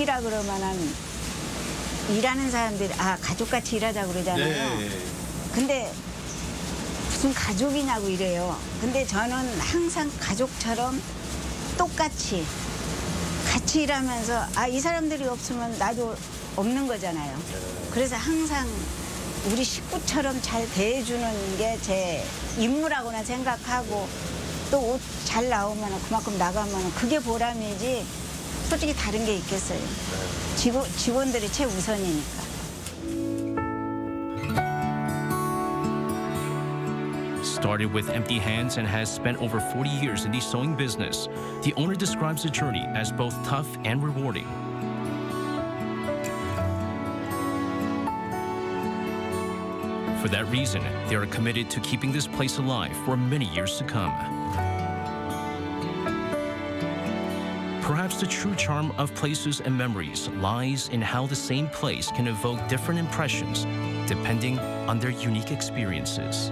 가족이라 그러면은 일하는 사람들이 가족같이 일하자 그러잖아요. 네. 근데 무슨 가족이냐고 이래요. 근데 저는 항상 가족처럼 똑같이 같이 일하면서 이 사람들이 없으면 나도 없는 거잖아요. 그래서 항상 우리 식구처럼 잘 대해주는 게 제 임무라고나 생각하고 또 옷 잘 나오면 그만큼 나가면 그게 보람이지 솔직히 다른 게 있겠어요. 직원들이 최우선이니까. Started with empty hands and has spent over 40 years in the sewing business, the owner describes the journey as both tough and rewarding. For that reason, they are committed to keeping this place alive for many years to come. Perhaps the true charm of places and memories lies in how the same place can evoke different impressions depending on their unique experiences.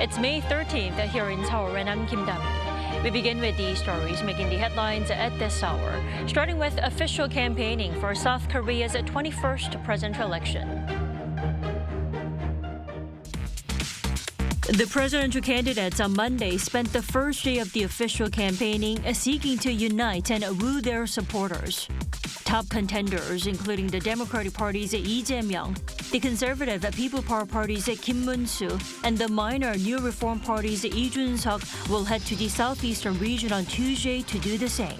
It's May 13th here in Seoul, and I'm Kim Dami. We begin with the stories making the headlines at this hour, starting with official campaigning for South Korea's 21st presidential election. The presidential candidates on Monday spent the first day of the official campaigning seeking to unite and woo their supporters. Top contenders, including the Democratic Party's Lee Jae-myung, the Conservative People Power Party's Kim Moon-soo, and the minor New Reform Party's Lee Jun-seok will head to the southeastern region on Tuesday to do the same.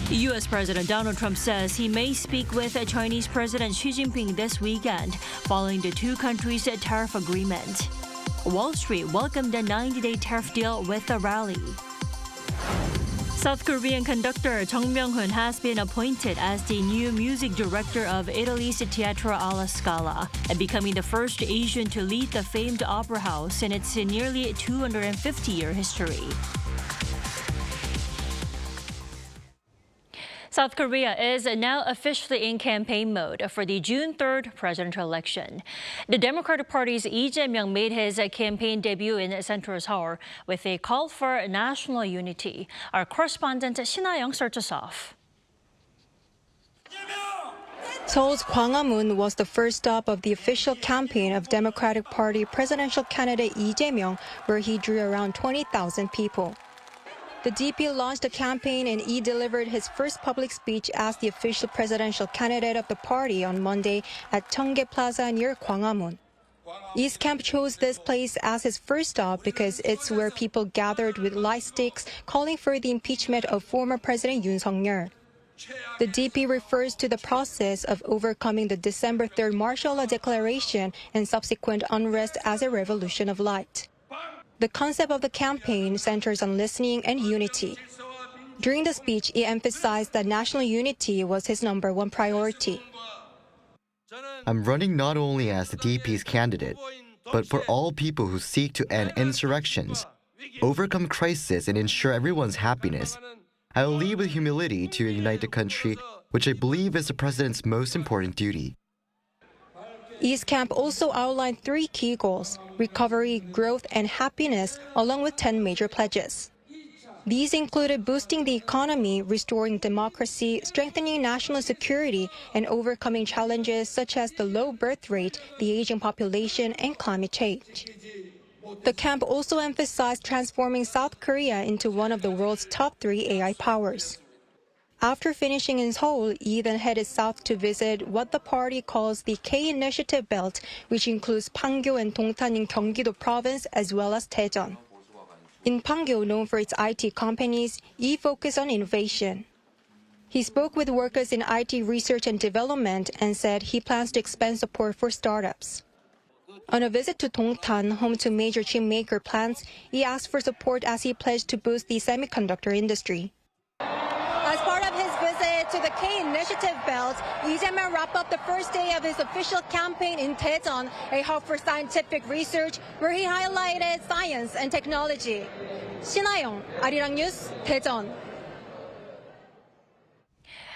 U.S. President Donald Trump says he may speak with Chinese President Xi Jinping this weekend following the two countries' tariff agreement. Wall Street welcomed a 90-day tariff deal with a rally. South Korean conductor Chung Myung-whun has been appointed as the new music director of Italy's Teatro alla Scala, and becoming the first Asian to lead the famed opera house in its nearly 250-year history. South Korea is now officially in campaign mode for the June 3rd presidential election. The Democratic Party's Lee Jae-myung made his campaign debut in Central Seoul with a call for national unity. Our correspondent Shin-ha-young starts us off. Seoul's Gwanghwamun was the first stop of the official campaign of Democratic Party presidential candidate Lee Jae-myung, where he drew around 20,000 people. The DP launched the campaign, and Lee delivered his first public speech as the official presidential candidate of the party on Monday at Cheonggae Plaza near Gwanghwamun. Lee's camp chose this place as his first stop because it's where people gathered with light sticks calling for the impeachment of former President Yoon Suk-yeol. The DP refers to the process of overcoming the December 3rd martial law declaration and subsequent unrest as a revolution of light. The concept of the campaign centers on listening and unity. During the speech, he emphasized that national unity was his #1 priority. I'm running not only as the DP's candidate, but for all people who seek to end insurrections, overcome crisis, and ensure everyone's happiness. I will lead with humility to unite the country, which I believe is the president's most important duty. E's camp also outlined 3 key goals: recovery, growth, and happiness, along with 10 major pledges. These included boosting the economy, restoring democracy, strengthening national security, and overcoming challenges such as the low birth rate, the aging population, and climate change. The camp also emphasized transforming South Korea into one of the world's top 3 AI powers. After finishing in Seoul, Lee then headed south to visit what the party calls the K Initiative Belt, which includes Pangyo and Dongtan in Gyeonggi-do Province, as well as Daejeon. In Pangyo, known for its IT companies, Lee focused on innovation. He spoke with workers in IT research and development and said he plans to expand support for startups. On a visit to Dongtan, home to major chip maker plants, he asked for support as he pledged to boost the semiconductor industry. As part of his visit to the K Initiative Belt, Lee Jae-myung wrapped up the first day of his official campaign in Daejeon, a hub for scientific research, where he highlighted science and technology. 신하영, Arirang News, Daejeon.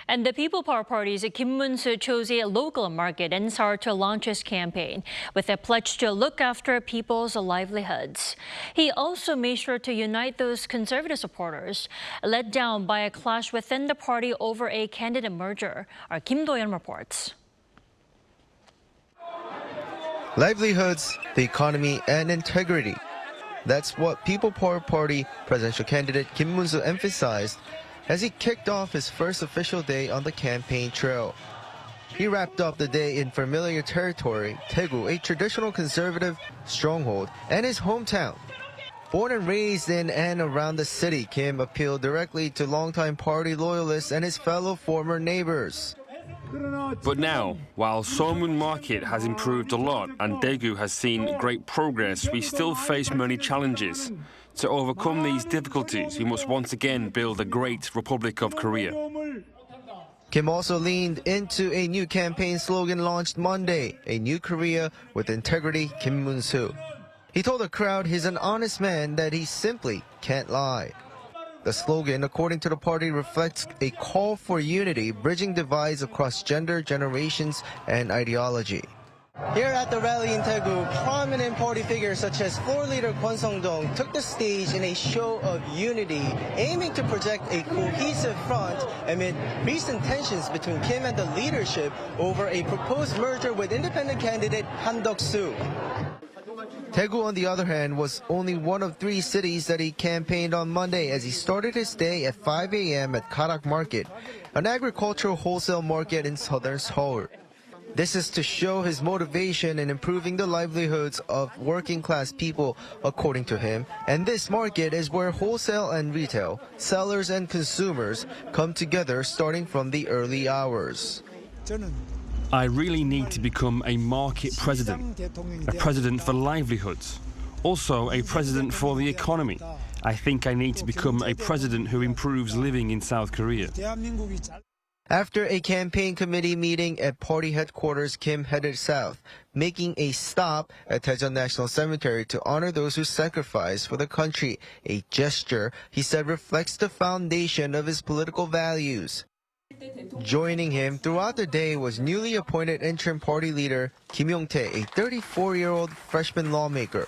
And the People Power Party's Kim Moon-soo chose a local market in Seoul to launch his campaign with a pledge to look after people's livelihoods. He also made sure to unite those conservative supporters let down by a clash within the party over a candidate merger. Our Kim Do-yeon reports. Livelihoods, the economy, and integrity. That's what People Power Party presidential candidate Kim Moon-soo emphasized as he kicked off his first official day on the campaign trail. He wrapped up the day in familiar territory, Daegu, a traditional conservative stronghold, and his hometown. Born and raised in and around the city, Kim appealed directly to longtime party loyalists and his fellow former neighbors. But now, while Somun Market has improved a lot and Daegu has seen great progress, we still face many challenges. To overcome these difficulties, we must once again build a great Republic of Korea. Kim also leaned into a new campaign slogan launched Monday, "A New Korea with Integrity, Kim Moon-soo." He told the crowd he's an honest man, that he simply can't lie. The slogan, according to the party, reflects a call for unity, bridging divides across gender, generations, and ideology. Here at the rally in Daegu, prominent party figures such as floor leader Kwon Sung-dong took the stage in a show of unity, aiming to project a cohesive front amid recent tensions between Kim and the leadership over a proposed merger with independent candidate Han Deok-soo. Daegu, on the other hand, was only one of 3 cities that he campaigned on Monday as he started his day at 5 a.m. at Karak Market, an agricultural wholesale market in southern Seoul. This is to show his motivation in improving the livelihoods of working-class people, according to him. And this market is where wholesale and retail, sellers and consumers come together starting from the early hours. I really need to become a market president, a president for livelihoods, also a president for the economy. I think I need to become a president who improves living in South Korea. After a campaign committee meeting at party headquarters, Kim headed south, making a stop at Daejeon National Cemetery to honor those who sacrificed for the country, a gesture he said reflects the foundation of his political values. Joining him throughout the day was newly appointed interim party leader Kim Yong-tae, a 34-year-old freshman lawmaker.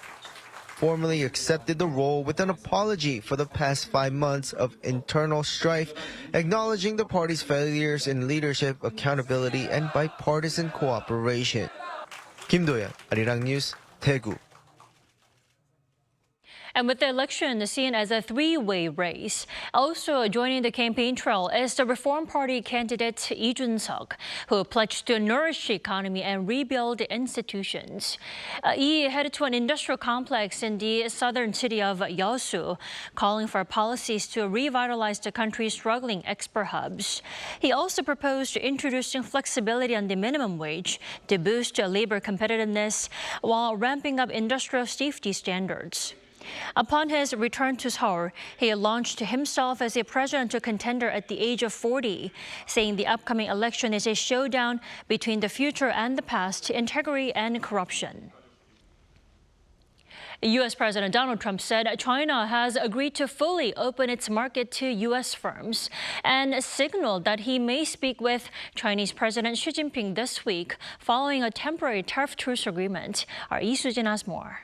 Formally accepted the role with an apology for the past 5 months of internal strife, acknowledging the party's failures in leadership, accountability, and bipartisan cooperation. Kim Do-yeon, Arirang News, Daegu. And with the election seen as a 3-way race, also joining the campaign trail is the Reform Party candidate Lee Jun-seok, who pledged to nourish the economy and rebuild institutions. Lee headed to an industrial complex in the southern city of Yeosu, calling for policies to revitalize the country's struggling export hubs. He also proposed introducing flexibility on the minimum wage to boost labor competitiveness while ramping up industrial safety standards. Upon his return to Seoul, he launched himself as a presidential contender at the age of 40, saying the upcoming election is a showdown between the future and the past, integrity and corruption. U.S. President Donald Trump said China has agreed to fully open its market to U.S. firms and signaled that he may speak with Chinese President Xi Jinping this week following a temporary tariff truce agreement. Our Lee Soo-jin has more.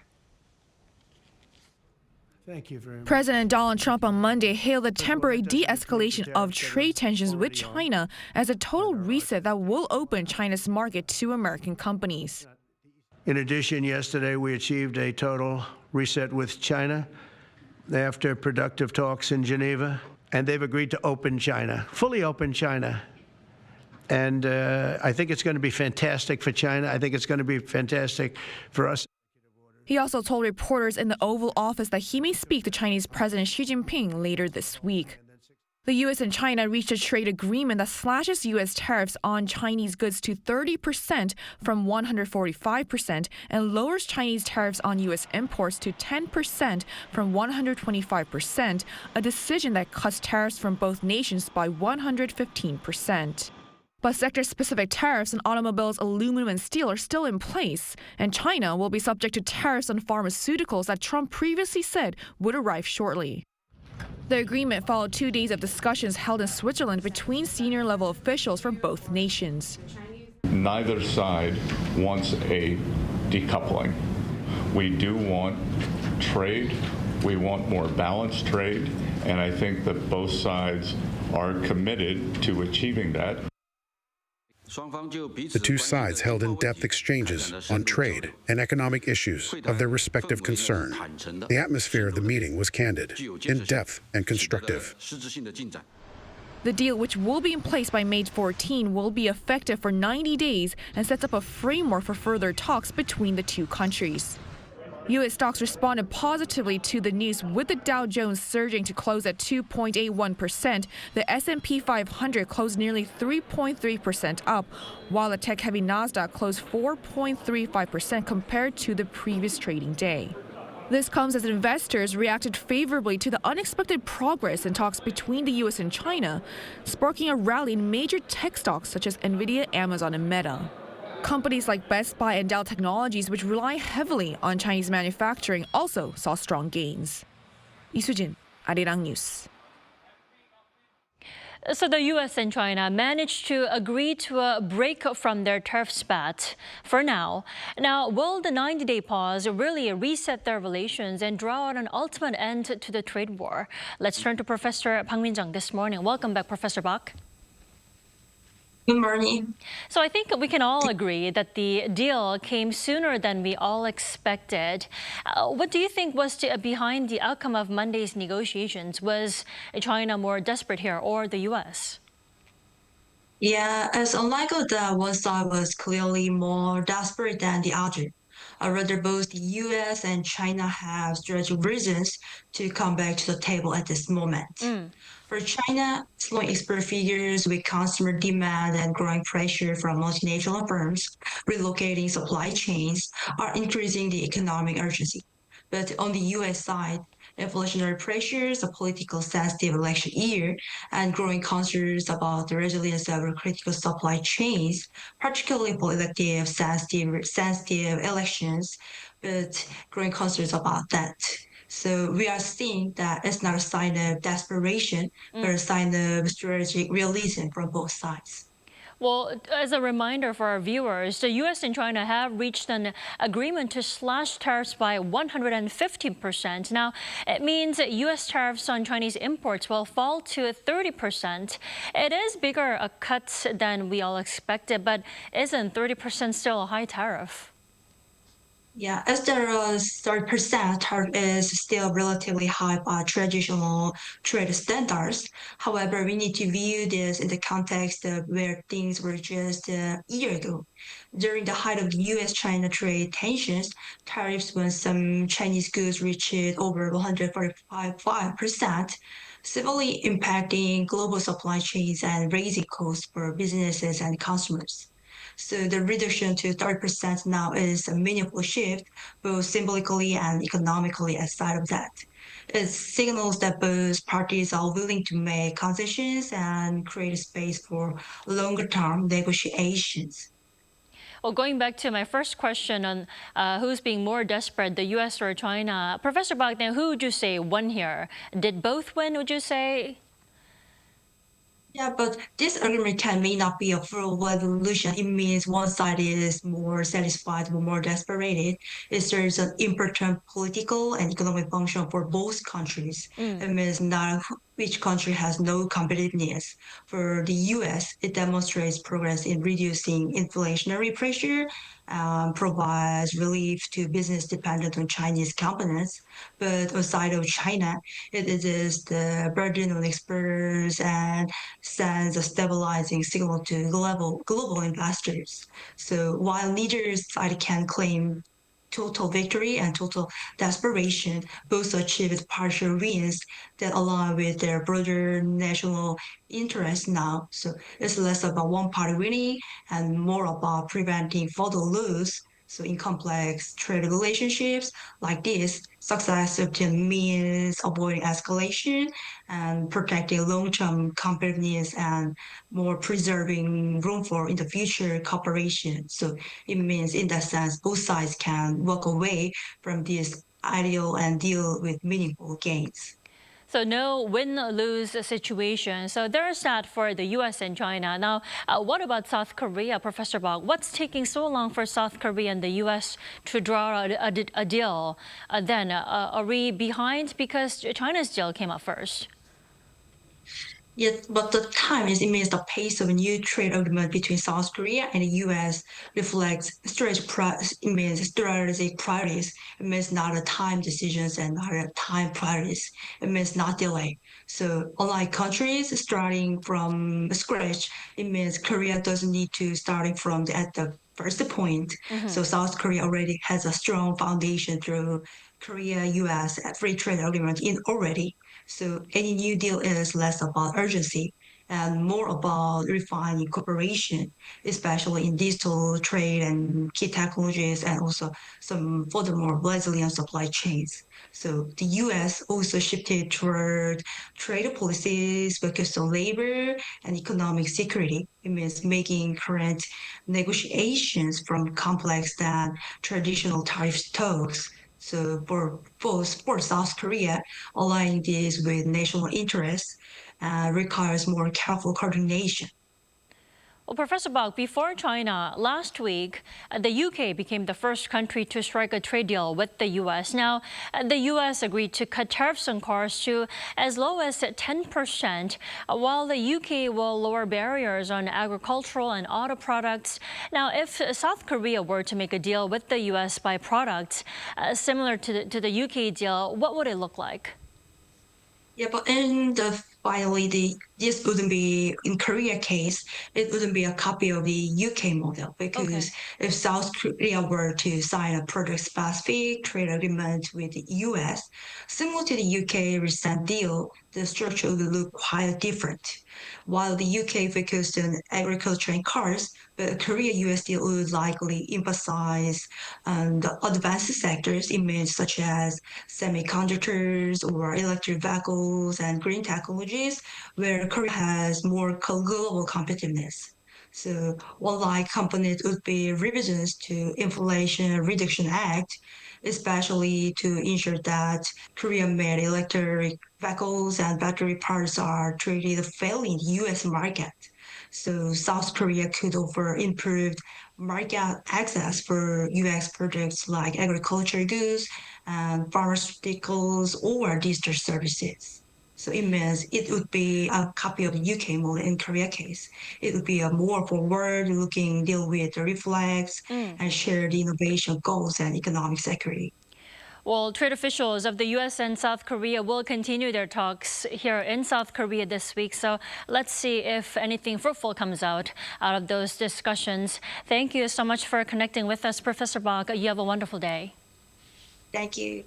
Thank you very much. President Donald Trump on Monday hailed the temporary de-escalation of trade tensions with China as a total reset that will open China's market to American companies. In addition, yesterday we achieved a total reset with China after productive talks in Geneva, and they've agreed to open China, fully open China. And I think it's going to be fantastic for China. I think it's going to be fantastic for us. He also told reporters in the Oval Office that he may speak to Chinese President Xi Jinping later this week. The U.S. and China reached a trade agreement that slashes U.S. tariffs on Chinese goods to 30% from 145% and lowers Chinese tariffs on U.S. imports to 10% from 125%, a decision that cuts tariffs from both nations by 115%. But sector-specific tariffs on automobiles, aluminum, and steel are still in place, and China will be subject to tariffs on pharmaceuticals that Trump previously said would arrive shortly. The agreement followed 2 days of discussions held in Switzerland between senior-level officials from both nations. Neither side wants a decoupling. We do want trade. We want more balanced trade, and I think that both sides are committed to achieving that. The two sides held in-depth exchanges on trade and economic issues of their respective concern. The atmosphere of the meeting was candid, in-depth, and constructive. The deal, which will be in place by May 14, will be effective for 90 days and sets up a framework for further talks between the two countries. U.S. stocks responded positively to the news, with the Dow Jones surging to close at 2.81%. The S&P 500 closed nearly 3.3% up, while the tech-heavy Nasdaq closed 4.35% compared to the previous trading day. This comes as investors reacted favorably to the unexpected progress in talks between the U.S. and China, sparking a rally in major tech stocks such as Nvidia, Amazon, and Meta. Companies like Best Buy and Dell Technologies, which rely heavily on Chinese manufacturing, also saw strong gains. Lee Soo-jin, Arirang News. So the U.S. and China managed to agree to a break from their tariff spat for now. Now, will the 90-day pause really reset their relations and draw out an ultimate end to the trade war? Let's turn to Professor Park Min-jung this morning. Welcome back, Professor Park. Good morning. So I think we can all agree that the deal came sooner than we all expected. What do you think was behind the outcome of Monday's negotiations? Was China more desperate here or the U.S.? Yeah, it's unlikely that one side was clearly more desperate than the other. Rather, both the U.S. and China have strategic reasons to come back to the table at this moment. For China, slowing export figures, weak consumer demand, and growing pressure from multinational firms relocating supply chains are increasing the economic urgency. But on the U.S. side, inflationary pressures, a politically sensitive election year, and growing concerns about the resilience of critical supply chains, particularly for elective sensitive elections, but growing concerns about that. So we are seeing that it's not a sign of desperation, but a sign of strategic realism from both sides. Well, as a reminder for our viewers, the U.S. and China have reached an agreement to slash tariffs by 150%. Now, it means that U.S. tariffs on Chinese imports will fall to 30%. It is bigger a cut than we all expected, but isn't 30% still a high tariff? Yeah, as the 30% tariff is still relatively high by traditional trade standards. However, we need to view this in the context of where things were just a year ago. During the height of the U.S.-China trade tensions, tariffs when some Chinese goods reached over 145%, severely impacting global supply chains and raising costs for businesses and consumers. So the reduction to 30% now is a meaningful shift, both symbolically and economically aside of that. It signals that both parties are willing to make concessions and create space for longer-term negotiations. Well, going back to my first question on who's being more desperate, the U.S. or China, Professor Bogdan, who would you say won here? Did both win, would you say? Yeah, but this argument may not be a full resolution. It means one side is more satisfied or more desperate. It serves an important political and economic function for both countries. It means not which country has no competitiveness. For the U.S., it demonstrates progress in reducing inflationary pressure, provides relief to business dependent on Chinese components. But aside of China, it is the burden on exporters and sends a stabilizing signal to global investors. So while neither side can claim total victory and total desperation, both achieved partial wins that align with their broader national interest now. So it's less about one party winning and more about preventing further lose. So in complex trade relationships like this, success often means avoiding escalation and protecting long-term competitiveness and more preserving room for in the future cooperation. So it means in that sense, both sides can walk away from this ideal and deal with meaningful gains. So no win-lose situation. So there's that for the U.S. and China. Now, what about South Korea, Professor Bog? What's taking so long for South Korea and the U.S. to draw a deal? Then are we behind because China's deal came up first? Yet, but the time is it means the pace of a new trade agreement between South Korea and the U.S. reflects strategic priorities. It means not a time decisions and not a time priorities. It means not delay. So unlike countries starting from scratch, it means Korea doesn't need to starting from at the first point. So South Korea already has a strong foundation through Korea-U.S. free trade agreement in already. So any new deal is less about urgency and more about refining cooperation, especially in digital trade and key technologies and also some furthermore resilient supply chains. So the U.S. also shifted toward trade policies focused on labor and economic security. It means making current negotiations from complex than traditional tariff talks. So for South Korea, aligning this with national interests requires more careful coordination. Well, Professor Bog, before China, last week, the UK became the first country to strike a trade deal with the U.S. Now, the U.S. agreed to cut tariffs on cars to as low as 10%, while the UK will lower barriers on agricultural and auto products. Now, if South Korea were to make a deal with the U.S. by products similar to the UK deal, what would it look like? Yeah, but finally, this wouldn't be in Korea case. It wouldn't be a copy of the UK model because if South Korea were to sign a product-specific trade agreement with the US, similar to the UK recent deal, the structure would look quite different. While the UK focused on agriculture and cars, but Korea-US deal would likely emphasize the advanced sectors such as semiconductors or electric vehicles and green technologies, where Korea has more global competitiveness. So, unlike components would be revisions to Inflation Reduction Act, especially to ensure that Korean-made electric vehicles and battery parts are treated fairly in the U.S. market. So South Korea could offer improved market access for U.S. products like agriculture goods and pharmaceuticals or digital services. So it means it would be a copy of the UK model in Korea case. It would be a more forward-looking deal with the reflex and shared innovation goals and economic security. Well, trade officials of the U.S. and South Korea will continue their talks here in South Korea this week. So let's see if anything fruitful comes out of those discussions. Thank you so much for connecting with us, Professor Bog. You have a wonderful day. Thank you.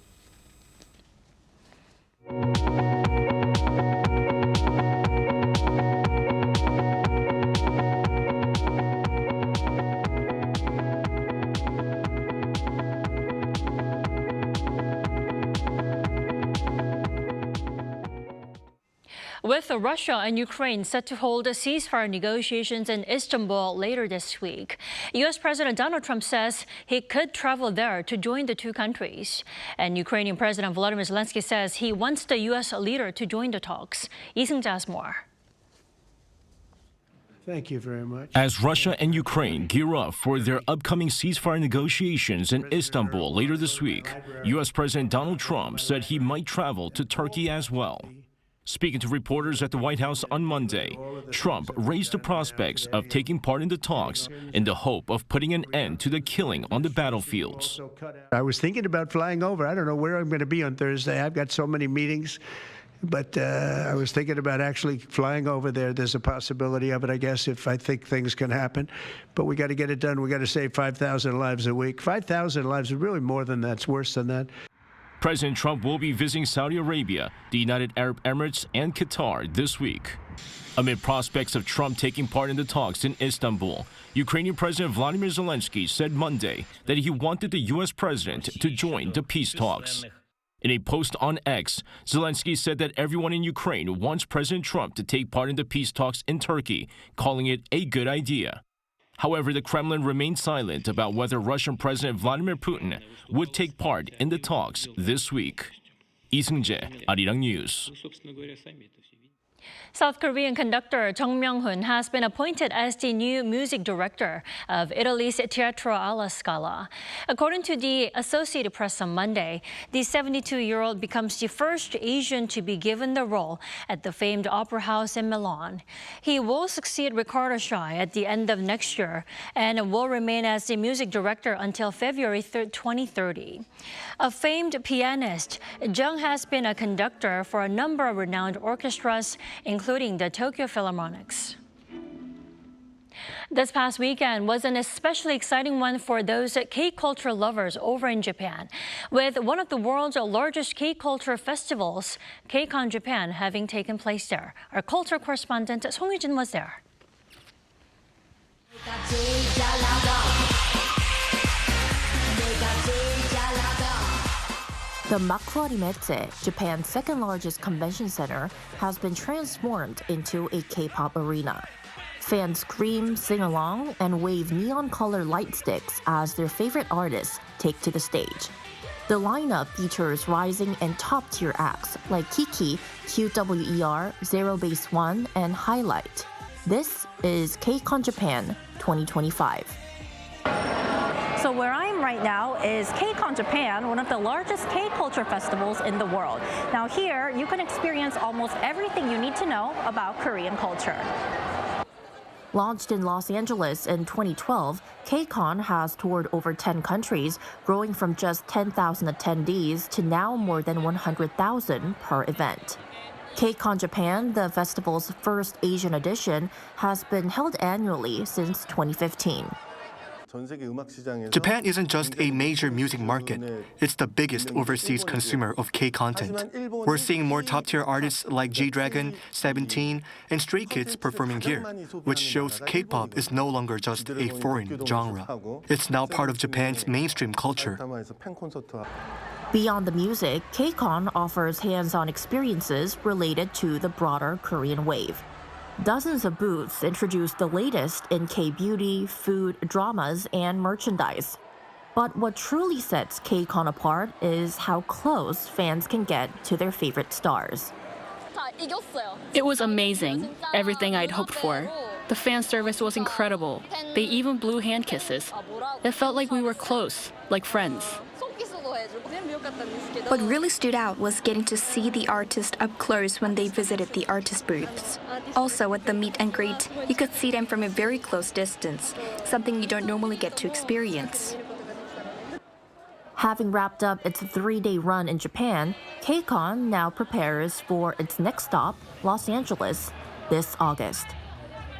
With Russia and Ukraine set to hold ceasefire negotiations in Istanbul later this week, U.S. President Donald Trump says he could travel there to join the two countries. And Ukrainian President Volodymyr Zelensky says he wants the U.S. leader to join the talks. Lee Jae-myung has more. Thank you very much. As Russia and Ukraine gear up for their upcoming ceasefire negotiations in Istanbul later this week, U.S. President Donald Trump said he might travel to Turkey as well. Speaking to reporters at the White House on Monday, Trump raised the prospects of taking part in the talks in the hope of putting an end to the killing on the battlefields. I was thinking about flying over. I don't know where I'm going to be on Thursday. I've got so many meetings. But I was thinking about actually flying over there. There's a possibility of it, I guess, if I think things can happen. But we got to get it done. We got to save 5,000 lives a week. 5,000 lives is really more than that. It's worse than that. President Trump will be visiting Saudi Arabia, the United Arab Emirates, and Qatar this week. Amid prospects of Trump taking part in the talks in Istanbul, Ukrainian President Volodymyr Zelensky said Monday that he wanted the U.S. president to join the peace talks. In a post on X, Zelensky said that everyone in Ukraine wants President Trump to take part in the peace talks in Turkey, calling it a good idea. However, the Kremlin remained silent about whether Russian President Vladimir Putin would take part in the talks this week. Lee Jae-myung, Arirang News. South Korean conductor Chung Myung-whun has been appointed as the new music director of Italy's Teatro alla Scala. According to the Associated Press on Monday, the 72-year-old becomes the first Asian to be given the role at the famed opera house in Milan. He will succeed Riccardo Schai at the end of next year and will remain as the music director until February 2030. A famed pianist, Chung has been a conductor for a number of renowned orchestras, including the Tokyo Philharmonics. This past weekend was an especially exciting one for those K-culture lovers over in Japan, with one of the world's largest K-culture festivals, KCON Japan, having taken place there. Our culture correspondent Song Yoo-jin was there. The Makuhari-metse, Japan's second-largest convention center, has been transformed into a K-pop arena. Fans scream, sing along, and wave neon-colored light sticks as their favorite artists take to the stage. The lineup features rising and top-tier acts like Kiki, QWER, Zero Base One, and Highlight. This is KCON Japan 2025. So where I am right now is KCON Japan, one of the largest K-culture festivals in the world. Now here, you can experience almost everything you need to know about Korean culture. Launched in Los Angeles in 2012, KCON has toured over 10 countries, growing from just 10,000 attendees to now more than 100,000 per event. KCON Japan, the festival's first Asian edition, has been held annually since 2015. Japan isn't just a major music market, it's the biggest overseas consumer of K-content. We're seeing more top-tier artists like G-Dragon, 17, and Stray Kids performing here, which shows K-pop is no longer just a foreign genre. It's now part of Japan's mainstream culture. Beyond the music, KCON offers hands-on experiences related to the broader Korean wave. Dozens of booths introduce the latest in K-beauty, food, dramas, and merchandise. But what truly sets KCON apart is how close fans can get to their favorite stars. It was amazing, everything I'd hoped for. The fan service was incredible. They even blew hand kisses. It felt like we were close, like friends. What really stood out was getting to see the artist up close when they visited the artist booths. Also, at the meet and greet, you could see them from a very close distance, something you don't normally get to experience. Having wrapped up its 3-day run in Japan, KCON now prepares for its next stop, Los Angeles, this August.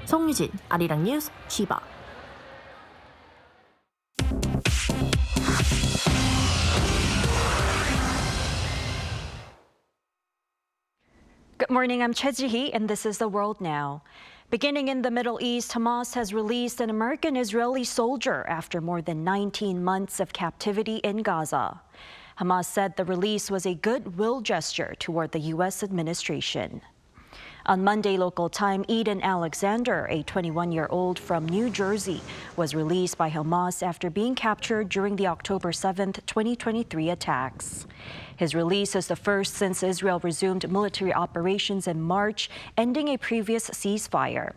Song Yoo-jin, Arirang News, Chiba. Good morning, I'm Choi Ji-hee, and this is The World Now. Beginning in the Middle East, Hamas has released an American-Israeli soldier after more than 19 months of captivity in Gaza. Hamas said the release was a goodwill gesture toward the U.S. administration. On Monday local time, Eden Alexander, a 21-year-old from New Jersey, was released by Hamas after being captured during the October 7, 2023 attacks. His release is the first since Israel resumed military operations in March, ending a previous ceasefire.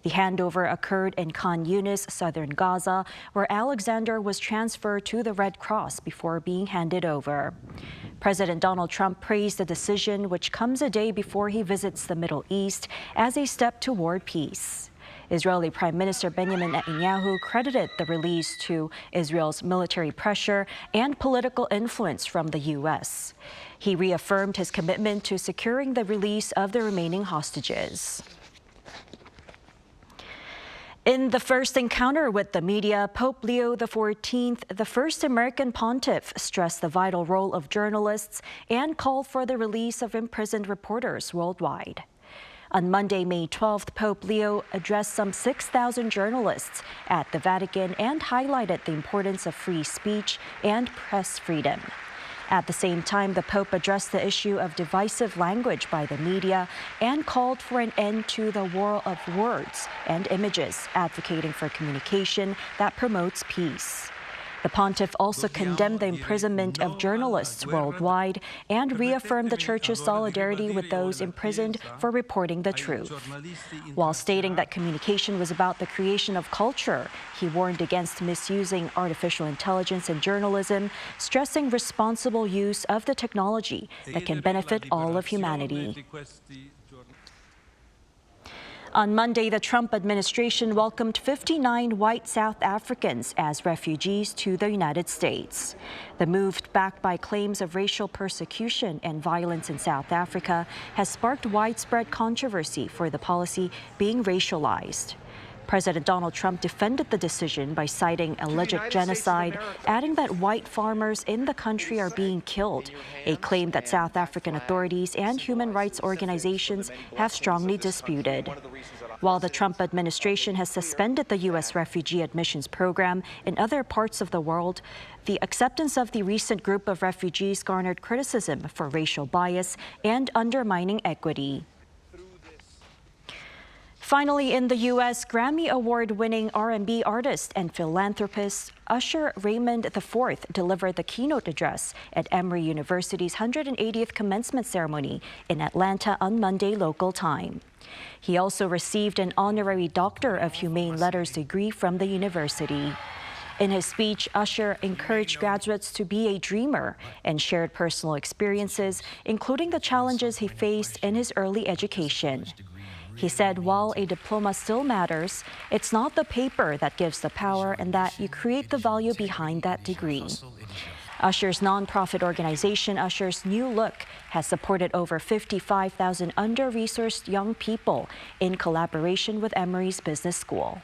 The handover occurred in Khan Yunis, southern Gaza, where Alexander was transferred to the Red Cross before being handed over. President Donald Trump praised the decision, which comes a day before he visits the Middle East, as a step toward peace. Israeli Prime Minister Benjamin Netanyahu credited the release to Israel's military pressure and political influence from the U.S. He reaffirmed his commitment to securing the release of the remaining hostages. In the first encounter with the media, Pope Leo XIV, the first American pontiff, stressed the vital role of journalists and called for the release of imprisoned reporters worldwide. On Monday, May 12th, Pope Leo addressed some 6,000 journalists at the Vatican and highlighted the importance of free speech and press freedom. At the same time, the Pope addressed the issue of divisive language by the media and called for an end to the war of words and images, advocating for communication that promotes peace. The pontiff also condemned the imprisonment of journalists worldwide and reaffirmed the Church's solidarity with those imprisoned for reporting the truth. While stating that communication was about the creation of culture, he warned against misusing artificial intelligence in journalism, stressing responsible use of the technology that can benefit all of humanity. On Monday, the Trump administration welcomed 59 white South Africans as refugees to the United States. The move, backed by claims of racial persecution and violence in South Africa, has sparked widespread controversy for the policy being racialized. President Donald Trump defended the decision by citing alleged genocide, adding that white farmers in the country are being killed, a claim that South African authorities and human rights organizations have strongly disputed. While the Trump administration has suspended the U.S. refugee admissions program in other parts of the world, the acceptance of the recent group of refugees garnered criticism for racial bias and undermining equity. Finally, in the U.S., Grammy Award-winning R&B artist and philanthropist Usher Raymond IV delivered the keynote address at Emory University's 180th commencement ceremony in Atlanta on Monday local time. He also received an honorary Doctor of Humane Letters degree from the university. In his speech, Usher encouraged graduates to be a dreamer and shared personal experiences, including the challenges he faced in his early education. He said while a diploma still matters, it's not the paper that gives the power and that you create the value behind that degree. Usher's nonprofit organization, Usher's New Look, has supported over 55,000 under-resourced young people in collaboration with Emory's Business School.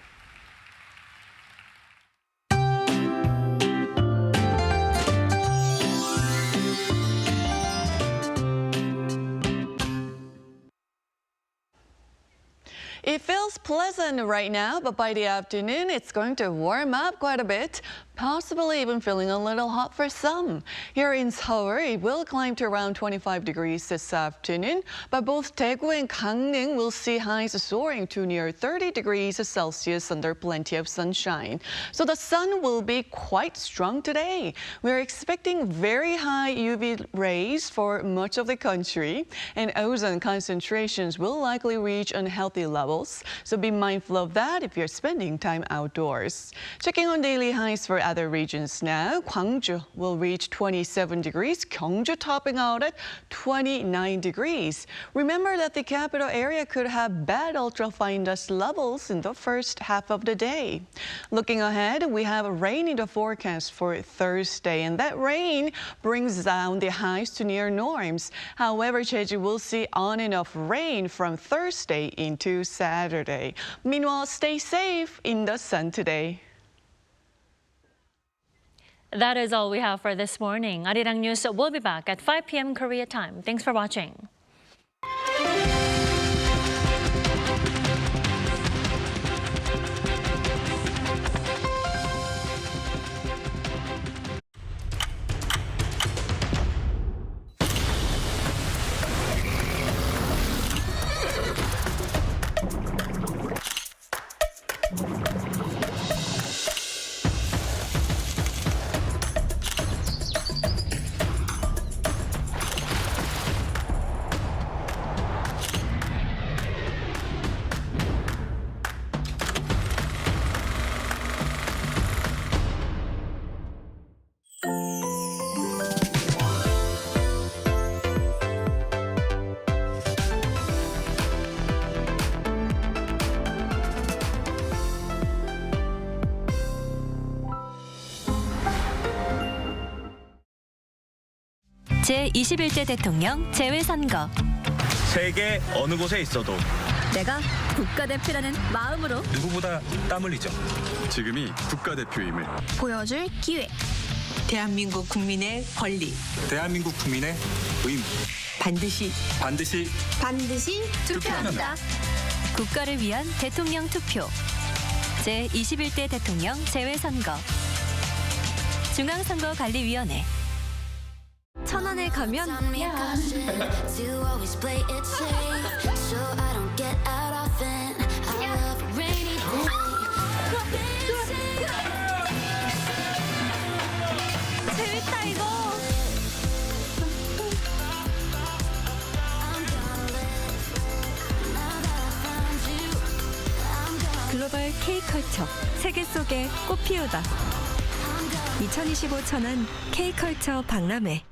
It feels pleasant right now, but by the afternoon, it's going to warm up quite a bit, possibly even feeling a little hot for some. Here in Seoul, it will climb to around 25 degrees this afternoon, but both Daegu and Gangneung will see highs soaring to near 30 degrees Celsius under plenty of sunshine. So the sun will be quite strong today. We're expecting very high UV rays for much of the country, and ozone concentrations will likely reach unhealthy levels. So be mindful of that if you're spending time outdoors. Checking on daily highs for other regions now. Gwangju will reach 27 degrees, Gyeongju topping out at 29 degrees. Remember that the capital area could have bad ultrafine dust levels in the first half of the day. Looking ahead, we have rain in the forecast for Thursday, and that rain brings down the highs to near norms. However, Jeju will see on and off rain from Thursday into Saturday. Meanwhile, stay safe in the sun today. That is all we have for this morning. Arirang News will be back at 5 p.m. Korea time. Thanks for watching. 제21대 대통령 재외선거. 세계 어느 곳에 있어도 내가 국가대표라는 마음으로 누구보다 땀 흘리죠. 지금이 국가대표임을 보여줄 기회. 대한민국 국민의 권리. 대한민국 국민의 의무. 반드시 투표합니다. 국가를 위한 대통령 투표. 제21대 대통령 재외선거. 중앙선거관리위원회. 천안에 가면 재밌다 이거. 글로벌 K컬처 세계 속에 꽃 피우다. 2025 천안 K컬처 박람회.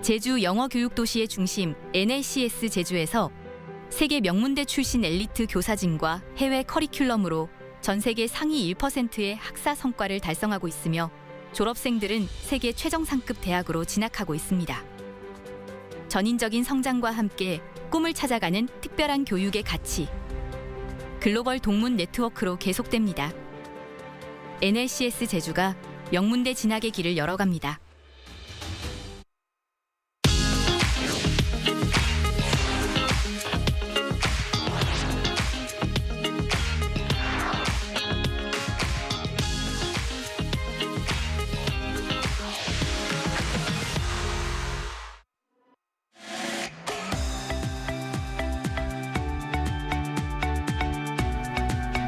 제주 영어 교육 도시의 중심 NLCS 제주에서 세계 명문대 출신 엘리트 교사진과 해외 커리큘럼으로 전 세계 상위 1%의 학사 성과를 달성하고 있으며 졸업생들은 세계 최정상급 대학으로 진학하고 있습니다. 전인적인 성장과 함께 꿈을 찾아가는 특별한 교육의 가치. 글로벌 동문 네트워크로 계속됩니다. NLCS 제주가 명문대 진학의 길을 열어갑니다.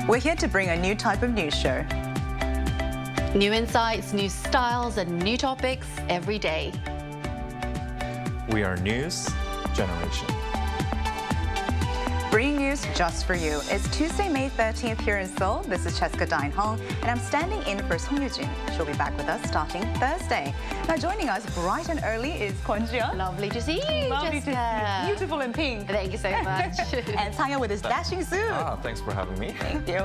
We're here to bring a new type of news show. New insights, new styles, and new topics every day. We are News Generation. Bringing you news just for you. It's Tuesday, May 13th here in Seoul. This is Cheska Dine-hong, and I'm standing in for Song Yu-jin. She'll be back with us starting Thursday. Now, joining us bright and early is Kwon Ji-yeon. Lovely to see you, Lovely to see you. Beautiful in pink. Thank you so much. And Sang-yeon with his dashing suit. Thanks for having me. Thank you.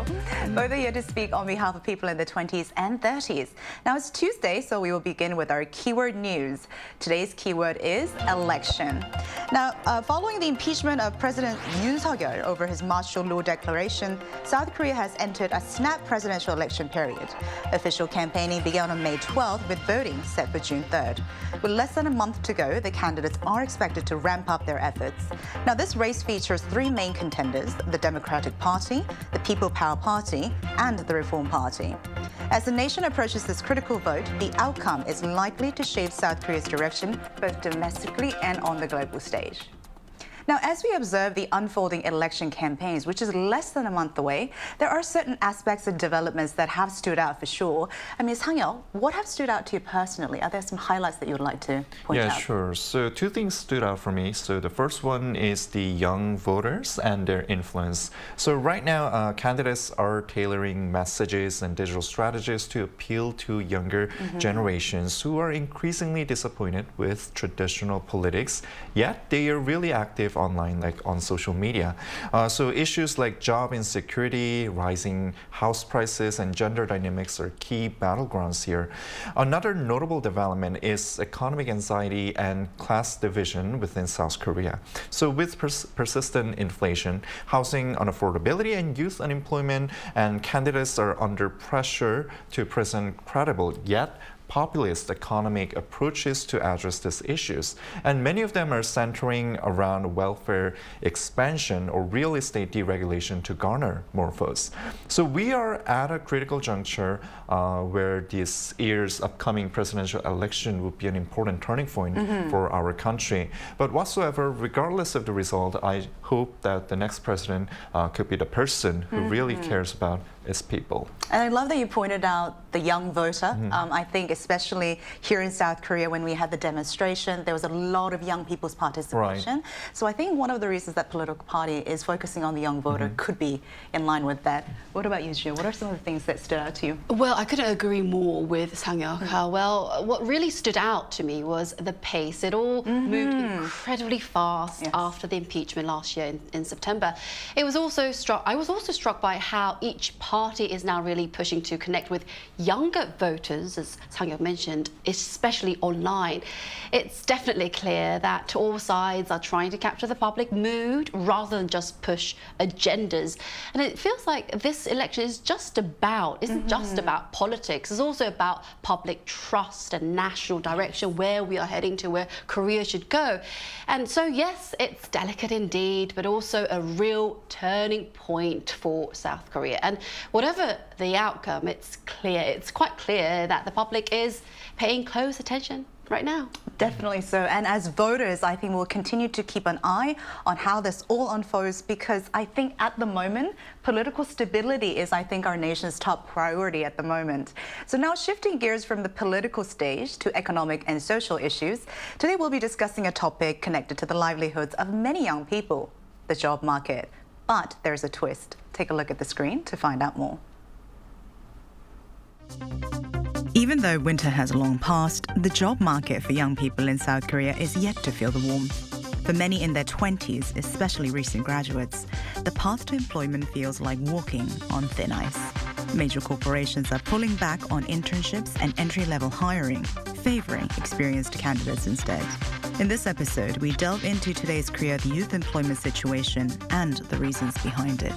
Both are here to speak on behalf of people in their 20s and 30s. Now, it's Tuesday, so we will begin with our keyword news. Today's keyword is election. Now, following the impeachment of President Yoon Suk-yeol over his martial law declaration, South Korea has entered a snap presidential election period. Official campaigning began on May 12th with voting set for June 3rd. With less than a month to go, the candidates are expected to ramp up their efforts. Now, this race features three main contenders: the Democratic Party, the People Power Party, and the Reform Party. As the nation approaches this critical vote, the outcome is likely to shape South Korea's direction both domestically and on the global stage. Now, as we observe the unfolding election campaigns, which is less than a month away, there are certain aspects and developments that have stood out for sure. I mean, Sang-yeon, what have stood out to you personally? Are there some highlights that you would like to point out? Yeah, sure. So two things stood out for me. So the first one is the young voters and their influence. So right now, candidates are tailoring messages and digital strategies to appeal to younger generations who are increasingly disappointed with traditional politics, yet they are really active online, like on social media. So issues like job insecurity, rising house prices, and gender dynamics are key battlegrounds here. Another notable development is economic anxiety and class division within South Korea. So with persistent inflation, housing unaffordability, and youth unemployment, and candidates are under pressure to present credible yet populist economic approaches to address these issues. And many of them are centering around welfare expansion or real estate deregulation to garner more votes. So we are at a critical juncture where this year's upcoming presidential election will be an important turning point for our country. But whatsoever, regardless of the result, I hope that the next president could be the person who really cares about its people. And I love that you pointed out the young voter. I think especially here in South Korea, when we had the demonstration, there was a lot of young people's participation. Right. So I think one of the reasons that political party is focusing on the young voter could be in line with that. What about you, Jill? What are some of the things that stood out to you? Well, I couldn't agree more with Sang-yeon. Well, what really stood out to me was the pace. It all moved incredibly fast after the impeachment last year in September. I was also struck by how each party is now really pushing to connect with younger voters, as Sang-yeon mentioned, especially online. It's definitely clear that all sides are trying to capture the public mood rather than just push agendas. And it feels like this election is isn't just about politics. It's also about public trust and national direction, where we are heading to, where Korea should go. And so, yes, it's delicate indeed, but also a real turning point for South Korea. And whatever the outcome, it's quite clear that the public is paying close attention right now. Definitely so. And as voters, I think we'll continue to keep an eye on how this all unfolds, because I think at the moment, political stability is, I think, our nation's top priority at the moment. So now, shifting gears from the political stage to economic and social issues, today we'll be discussing a topic connected to the livelihoods of many young people, the job market. But there's a twist. Take a look at the screen to find out more. Even though winter has long passed, the job market for young people in South Korea is yet to feel the warmth. For many in their 20s, especially recent graduates, the path to employment feels like walking on thin ice. Major corporations are pulling back on internships and entry-level hiring, favoring experienced candidates instead. In this episode, we delve into today's Korea youth employment situation and the reasons behind it.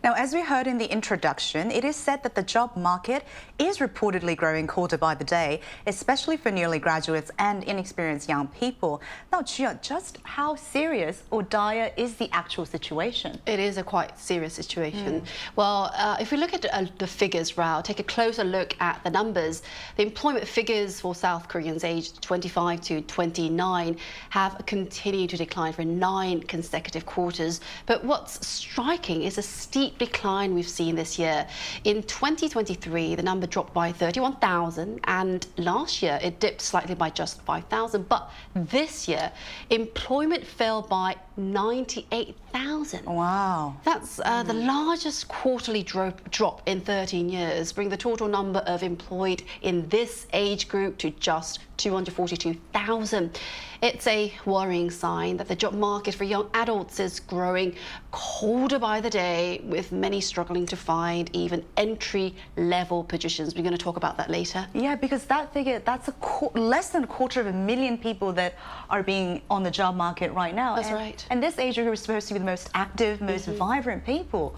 Now, as we heard in the introduction, it is said that the job market is reportedly growing quarter by the day, especially for newly graduates and inexperienced young people. Now, Ji-yeon, just how serious or dire is the actual situation? It is a quite serious situation. Well, if we look at the figures, Rao, take a closer look at the numbers. The employment figures for South Koreans aged 25 to 29 have continued to decline for 9 consecutive quarters. But what's striking is a steep steep decline we've seen this year. In 2023, the number dropped by 31,000, and last year it dipped slightly by just 5,000. But this year, employment fell by 98,000. Wow. That's the largest quarterly drop in 13 years, bringing the total number of employed in this age group to just 242,000. It's a worrying sign that the job market for young adults is growing colder by the day, with many struggling to find even entry-level positions. We're going to talk about that later. Yeah, because that figure, that's less than a quarter of a million people that are being on the job market right now. That's right. And this age group is supposed to be the most active, most vibrant people.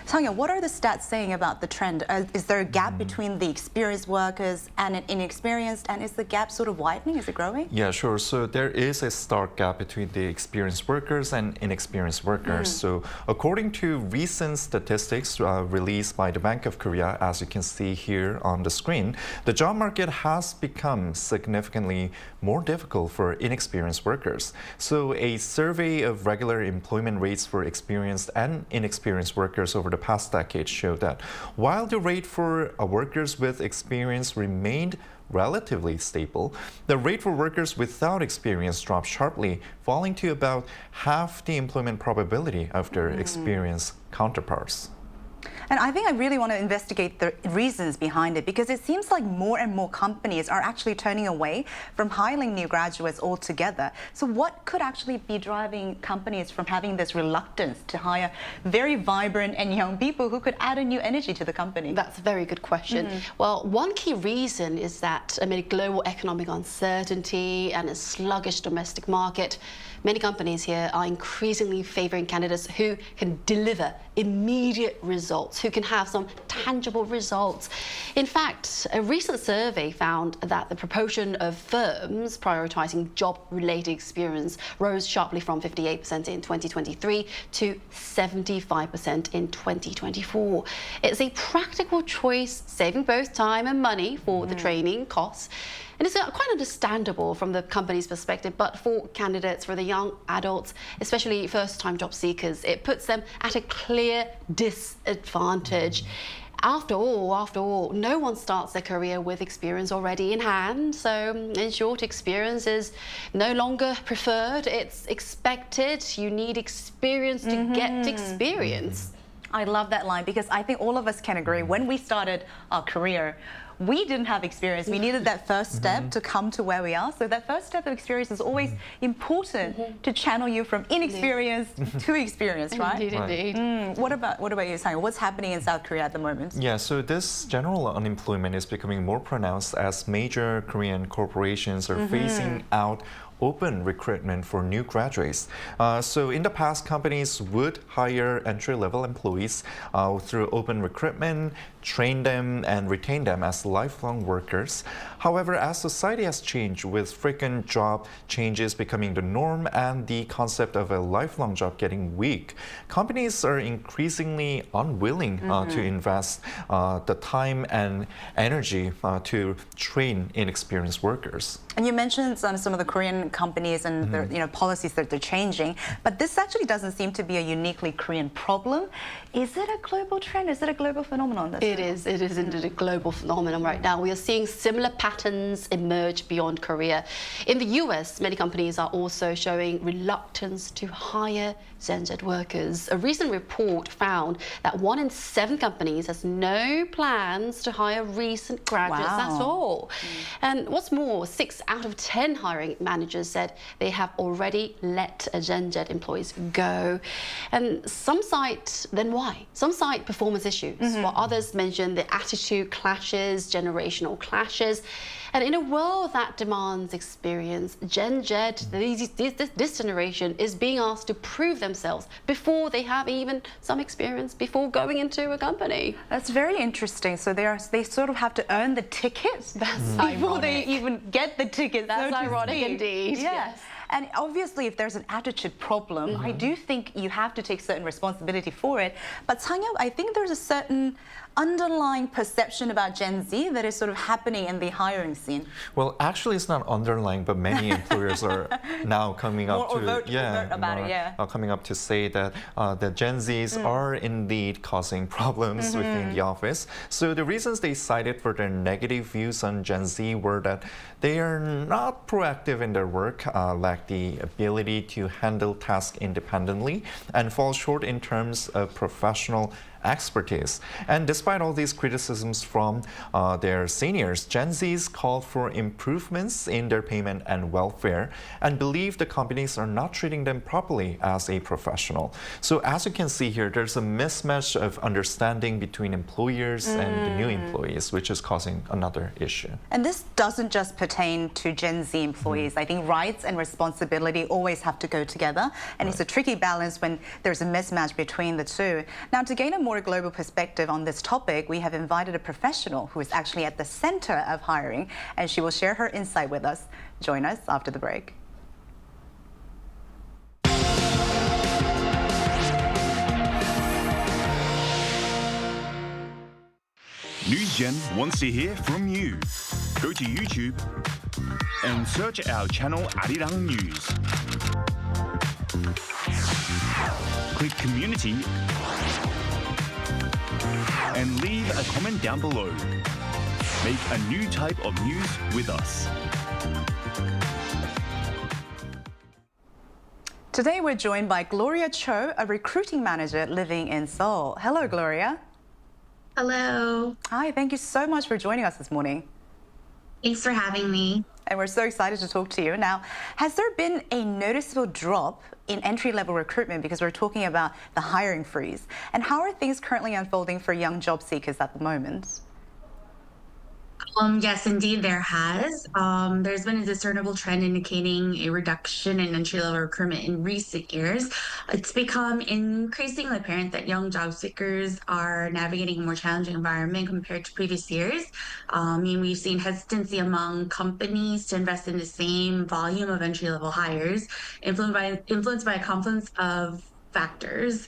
Tanya, what are the stats saying about the trend? Is there a gap between the experienced workers and inexperienced, and is the gap sort of widening? Is it growing? Yeah, sure. So there is a stark gap between the experienced workers and inexperienced workers. So according to recent statistics released by the Bank of Korea, as you can see here on the screen, the job market has become significantly more difficult for inexperienced workers. So a survey of regular employment rates for experienced and inexperienced workers over the past decade showed that while the rate for workers with experience remained relatively stable, the rate for workers without experience dropped sharply, falling to about half the employment probability of their experienced counterparts. And I think I really want to investigate the reasons behind it, because it seems like more and more companies are actually turning away from hiring new graduates altogether. So what could actually be driving companies from having this reluctance to hire very vibrant and young people who could add a new energy to the company? That's a very good question. Well, one key reason is that amid global economic uncertainty and a sluggish domestic market, many companies here are increasingly favoring candidates who can deliver immediate results, who can have some tangible results. In fact, a recent survey found that the proportion of firms prioritizing job-related experience rose sharply from 58% in 2023 to 75% in 2024. It's a practical choice, saving both time and money for the training costs. And it's quite understandable from the company's perspective, but for candidates, for the young adults, especially first-time job seekers, it puts them at a clear disadvantage. After all, no one starts their career with experience already in hand. So, in short, experience is no longer preferred. It's expected. You need experience to get experience. I love that line, because I think all of us can agree, when we started our career, we didn't have experience. We needed that first step to come to where we are. So that first step of experience is always important to channel you from inexperienced to experience, right? Indeed. What about you, Sang? What's happening in South Korea at the moment? Yeah, so this general unemployment is becoming more pronounced as major Korean corporations are phasing out open recruitment for new graduates. So in the past, companies would hire entry-level employees through open recruitment, train them and retain them as lifelong workers. However, as society has changed, with frequent job changes becoming the norm and the concept of a lifelong job getting weak, companies are increasingly unwilling to invest the time and energy to train inexperienced workers. And you mentioned some of the Korean companies and their policies that they're changing, but this actually doesn't seem to be a uniquely Korean problem. Is it a global trend? Is it a global phenomenon? It is indeed a global phenomenon right now. We are seeing similar patterns emerge beyond Korea. In the U.S., many companies are also showing reluctance to hire Gen Z workers. A recent report found that 1 in 7 companies has no plans to hire recent graduates. Wow. That's all. And what's more, 6 out of 10 hiring managers said they have already let Gen Z employees go. And some cite, then why? Some cite performance issues, while others mention the attitude clashes, generational clashes. And in a world that demands experience, Gen Z, this generation, is being asked to prove themselves before they have even some experience, before going into a company. That's very interesting. So they sort of have to earn the ticket before they even get the ticket. That's ironic indeed. Yes. And obviously, if there's an attitude problem, I do think you have to take certain responsibility for it. But Sang-yeop, I think there's a certain underlying perception about Gen Z that is sort of happening in the hiring scene. Well, actually, it's not underlying, but many employers are now coming up coming up to say that the Gen Zs are indeed causing problems within the office. So the reasons they cited for their negative views on Gen Z were that they are not proactive in their work, lack the ability to handle tasks independently, and fall short in terms of professional expertise. And despite all these criticisms from their seniors, Gen Zs called for improvements in their payment and welfare and believe the companies are not treating them properly as a professional. So as you can see here, there's a mismatch of understanding between employers and the new employees, which is causing another issue. And this doesn't just pertain to Gen Z employees. I think rights and responsibility always have to go together. And it's a tricky balance when there's a mismatch between the two. Now, to gain a more global perspective on this topic, we have invited a professional who is actually at the center of hiring, and she will share her insight with us. Join us after the break. NewsGen wants to hear from you. Go to YouTube and search our channel Arirang News. Click Community and leave a comment down below. Make a new type of news with us. Today we're joined by Gloria Cho, a recruiting manager living in Seoul. Hello, Gloria. Hello. Hi, thank you so much for joining us this morning. Thanks for having me. And we're so excited to talk to you. Now, has there been a noticeable drop in entry-level recruitment, because we're talking about the hiring freeze? And how are things currently unfolding for young job seekers at the moment? Yes, indeed, there has. There's been a discernible trend indicating a reduction in entry-level recruitment in recent years. It's become increasingly apparent that young job seekers are navigating a more challenging environment compared to previous years. We've seen hesitancy among companies to invest in the same volume of entry-level hires, influenced by a confluence of factors.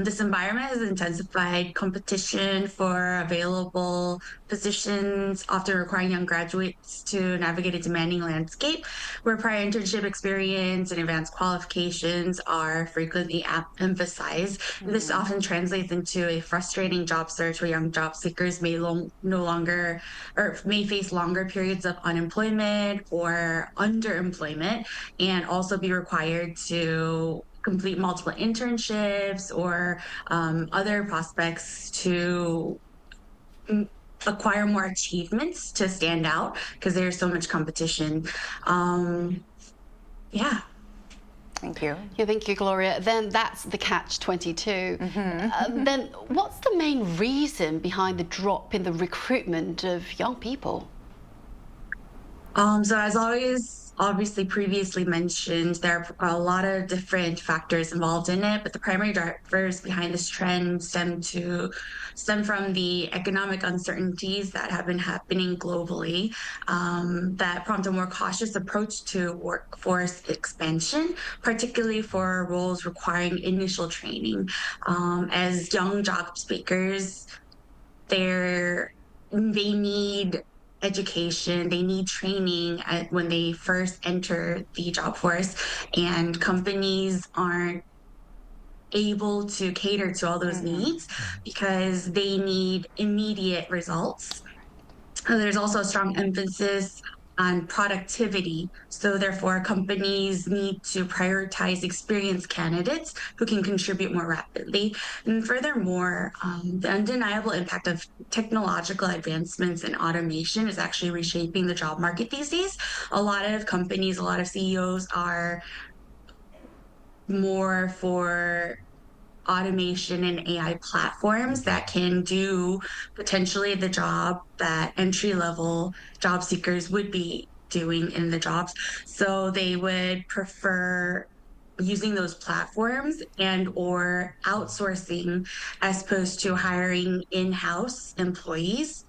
This environment has intensified competition for available positions, often requiring young graduates to navigate a demanding landscape where prior internship experience and advanced qualifications are frequently emphasized. This often translates into a frustrating job search where young job seekers may may face longer periods of unemployment or underemployment, and also be required to complete multiple internships or other prospects to acquire more achievements to stand out because there's so much competition. Yeah. Thank you. Yeah, thank you, Gloria. Then that's the catch-22. Then what's the main reason behind the drop in the recruitment of young people? So as always, obviously previously mentioned, there are a lot of different factors involved in it, but the primary drivers behind this trend stem from the economic uncertainties that have been happening globally that prompt a more cautious approach to workforce expansion, particularly for roles requiring initial training. As young job seekers, they need education, they need training when they first enter the job force, and companies aren't able to cater to all those needs because they need immediate results. There's also a strong emphasis on productivity. So therefore, companies need to prioritize experienced candidates who can contribute more rapidly. And furthermore, the undeniable impact of technological advancements and automation is actually reshaping the job market these days. A lot of companies, a lot of CEOs are more for automation and AI platforms that can do potentially the job that entry-level job seekers would be doing in the jobs. So they would prefer using those platforms and or outsourcing as opposed to hiring in-house employees.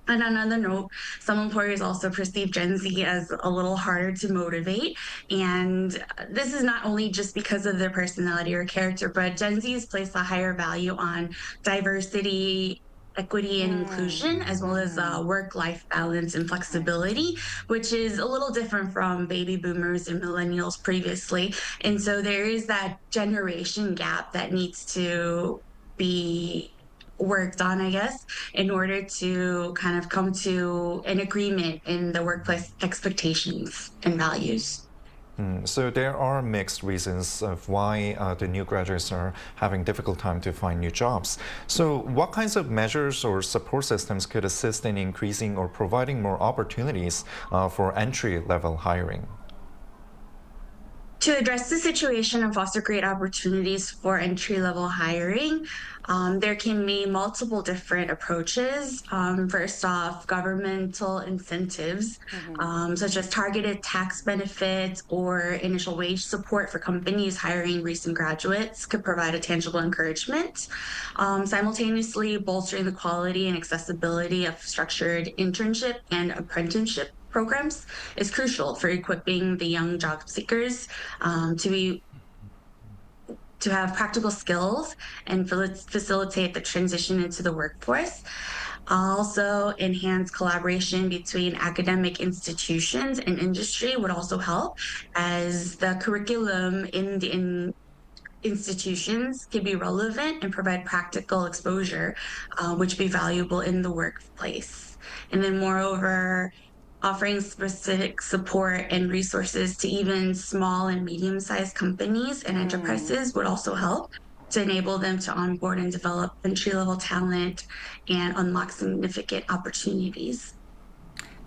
And on another note, some employers also perceive Gen Z as a little harder to motivate. And this is not only just because of their personality or character, but Gen Zs place a higher value on diversity, equity, and inclusion, as well as work-life balance and flexibility, which is a little different from baby boomers and millennials previously. And so there is that generation gap that needs to be worked on, I guess, in order to kind of come to an agreement in the workplace expectations and values. So there are mixed reasons of why the new graduates are having difficult time to find new jobs. So what kinds of measures or support systems could assist in increasing or providing more opportunities for entry-level hiring? To address the situation and foster great opportunities for entry-level hiring, there can be multiple different approaches. First off, governmental incentives, such as targeted tax benefits or initial wage support for companies hiring recent graduates could provide a tangible encouragement. Simultaneously, bolstering the quality and accessibility of structured internship and apprenticeship programs is crucial for equipping the young job seekers to have practical skills and facilitate the transition into the workforce. Also, enhanced collaboration between academic institutions and industry would also help, as the curriculum in the institutions can be relevant and provide practical exposure, which would be valuable in the workplace. And then moreover, offering specific support and resources to even small and medium-sized companies and enterprises would also help to enable them to onboard and develop entry-level talent and unlock significant opportunities.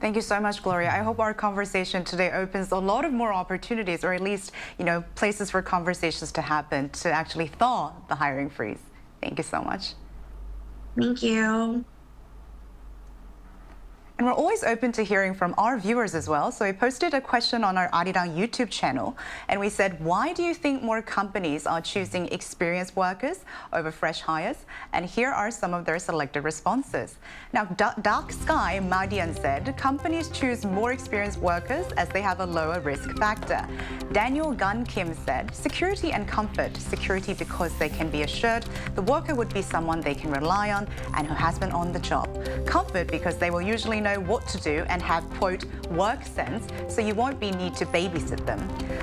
Thank you so much, Gloria. I hope our conversation today opens a lot of more opportunities, or at least, places for conversations to happen to actually thaw the hiring freeze. Thank you so much. Thank you. And we're always open to hearing from our viewers as well. So we posted a question on our Arirang YouTube channel, and we said, why do you think more companies are choosing experienced workers over fresh hires? And here are some of their selected responses. Now, Dark Sky Madian said, companies choose more experienced workers as they have a lower risk factor. Daniel Gun Kim said, security and comfort. Security because they can be assured the worker would be someone they can rely on and who has been on the job. Comfort because they will usually know what to do and have, quote, work sense, so you won't be need to babysit them.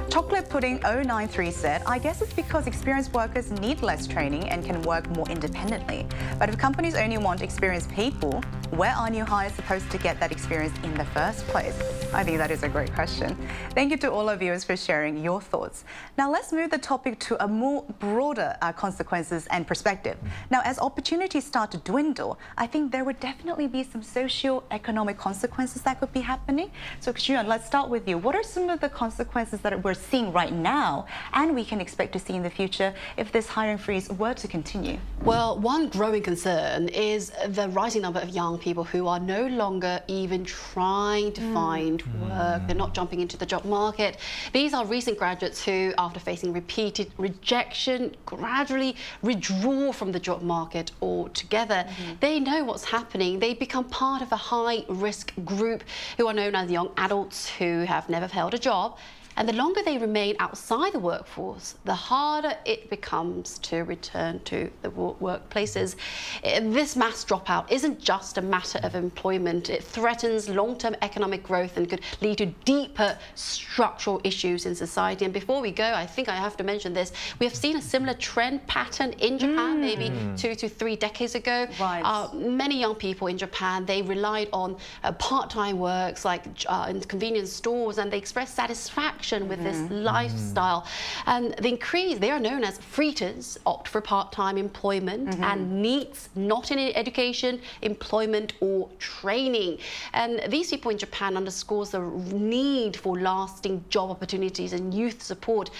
Chocolate Pudding 093 said, I guess it's because experienced workers need less training and can work more independently. But if companies only want experienced people, where are new hires supposed to get that experience in the first place? I think that is a great question. Thank you to all of you for sharing your thoughts. Now let's move the topic to a more broader consequences and perspective. Now, as opportunities start to dwindle, I think there would definitely be some socio-economic consequences that could be happening. So Xiuan, let's start with you. What are some of the consequences that we're seeing right now and we can expect to see in the future if this hiring freeze were to continue? Well, one growing concern is the rising number of young people who are no longer even trying to find work. They're not jumping into the job market. These are recent graduates who, after facing repeated rejection, gradually withdraw from the job market altogether. They know what's happening. They become part of a high-risk group who are known as young adults who have never held a job. And the longer they remain outside the workforce, the harder it becomes to return to the workplaces. This mass dropout isn't just a matter of employment. It threatens long-term economic growth and could lead to deeper structural issues in society. And before we go, I think I have to mention this. We have seen a similar trend pattern in Japan, maybe 2 to 3 decades ago. Right. Many young people in Japan, they relied on part-time works like in convenience stores, and they expressed satisfaction with this lifestyle. And they are known as freeters, opt for part-time employment and NEETs, not in education, employment or training. And these people in Japan underscores the need for lasting job opportunities and youth support.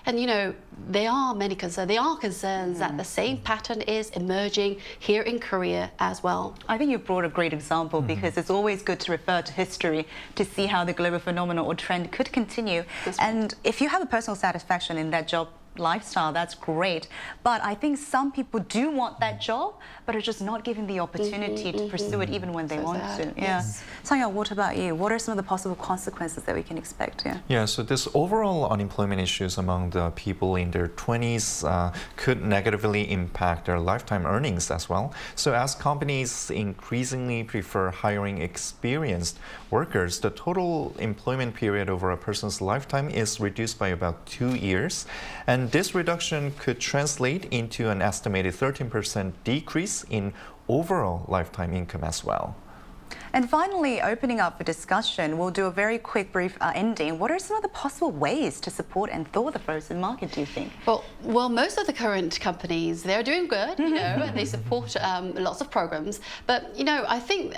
And there are concerns that the same pattern is emerging here in Korea as well. I think you brought a great example because it's always good to refer to history to see how the global phenomenon or trend could continue. And if you have a personal satisfaction in that job lifestyle. That's great. But I think some people do want that job, but are just not given the opportunity to pursue it even when they want to. Yeah. Sang-yeon, what about you? What are some of the possible consequences that we can expect here? Yeah, so this overall unemployment issues among the people in their 20s could negatively impact their lifetime earnings as well. So as companies increasingly prefer hiring experienced workers, the total employment period over a person's lifetime is reduced by about 2 years. And this reduction could translate into an estimated 13% decrease in overall lifetime income as well. And finally, opening up for discussion, we'll do a very quick, brief ending. What are some of the possible ways to support and thaw the frozen market, do you think? Well, most of the current companies, they're doing good, you know, and they support lots of programs. But, you know, I think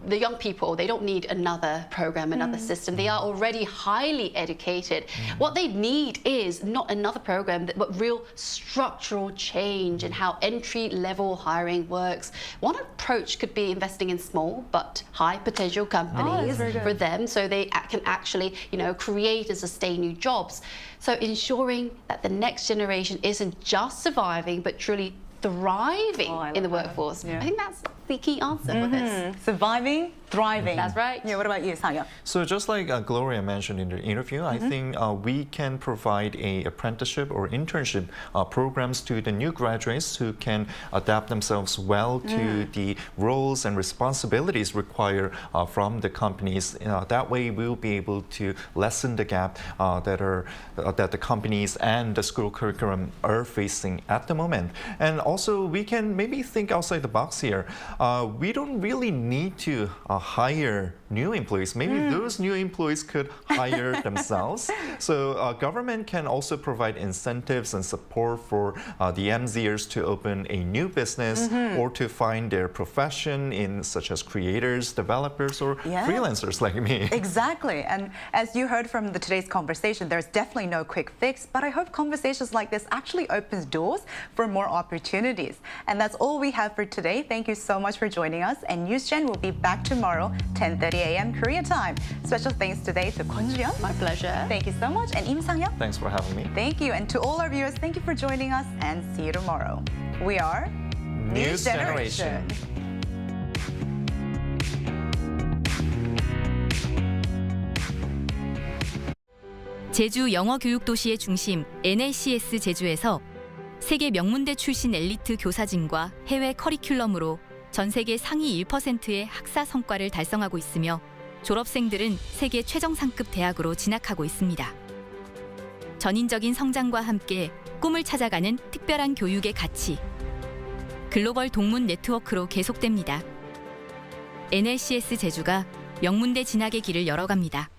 the young people, they don't need another program, another system. They are already highly educated. What they need is not another program, but real structural change in how entry-level hiring works. One approach could be investing in small but high potential companies for them, so they can actually, you know, create and sustain new jobs. So ensuring that the next generation isn't just surviving, but truly thriving in the workforce. I think that's the key answer for this. Surviving, thriving. That's right. Yeah, what about you, Sang-yeon? So just like Gloria mentioned in the interview, I think we can provide a apprenticeship or internship programs to the new graduates who can adapt themselves well to the roles and responsibilities required from the companies. That way we'll be able to lessen the gap that the companies and the school curriculum are facing at the moment. And also we can maybe think outside the box here. We don't really need to hire new employees. Maybe those new employees could hire themselves. So government can also provide incentives and support for the MZers to open a new business or to find their profession in such as creators, developers, or freelancers like me. Exactly. And as you heard from today's conversation, there's definitely no quick fix, but I hope conversations like this actually opens doors for more opportunities. And that's all we have for today. Thank you so much for joining us. And NewsGen will be back tomorrow, 10:30 a.m. Korea time. Special thanks today to Kwon Ju-yeon. My pleasure. Thank you so much. And Im Sang-yeon. Thanks for having me. Thank you. And to all our viewers, thank you for joining us and see you tomorrow. We are News Generation. 제주 영어 교육 도시의 중심 NACS 제주에서 세계 명문대 출신 엘리트 교사진과 해외 커리큘럼으로 전 세계 상위 1%의 학사 성과를 달성하고 있으며 졸업생들은 세계 최정상급 대학으로 진학하고 있습니다. 전인적인 성장과 함께 꿈을 찾아가는 특별한 교육의 가치. 글로벌 동문 네트워크로 계속됩니다. NACS 제주가 명문대 진학의 길을 열어갑니다.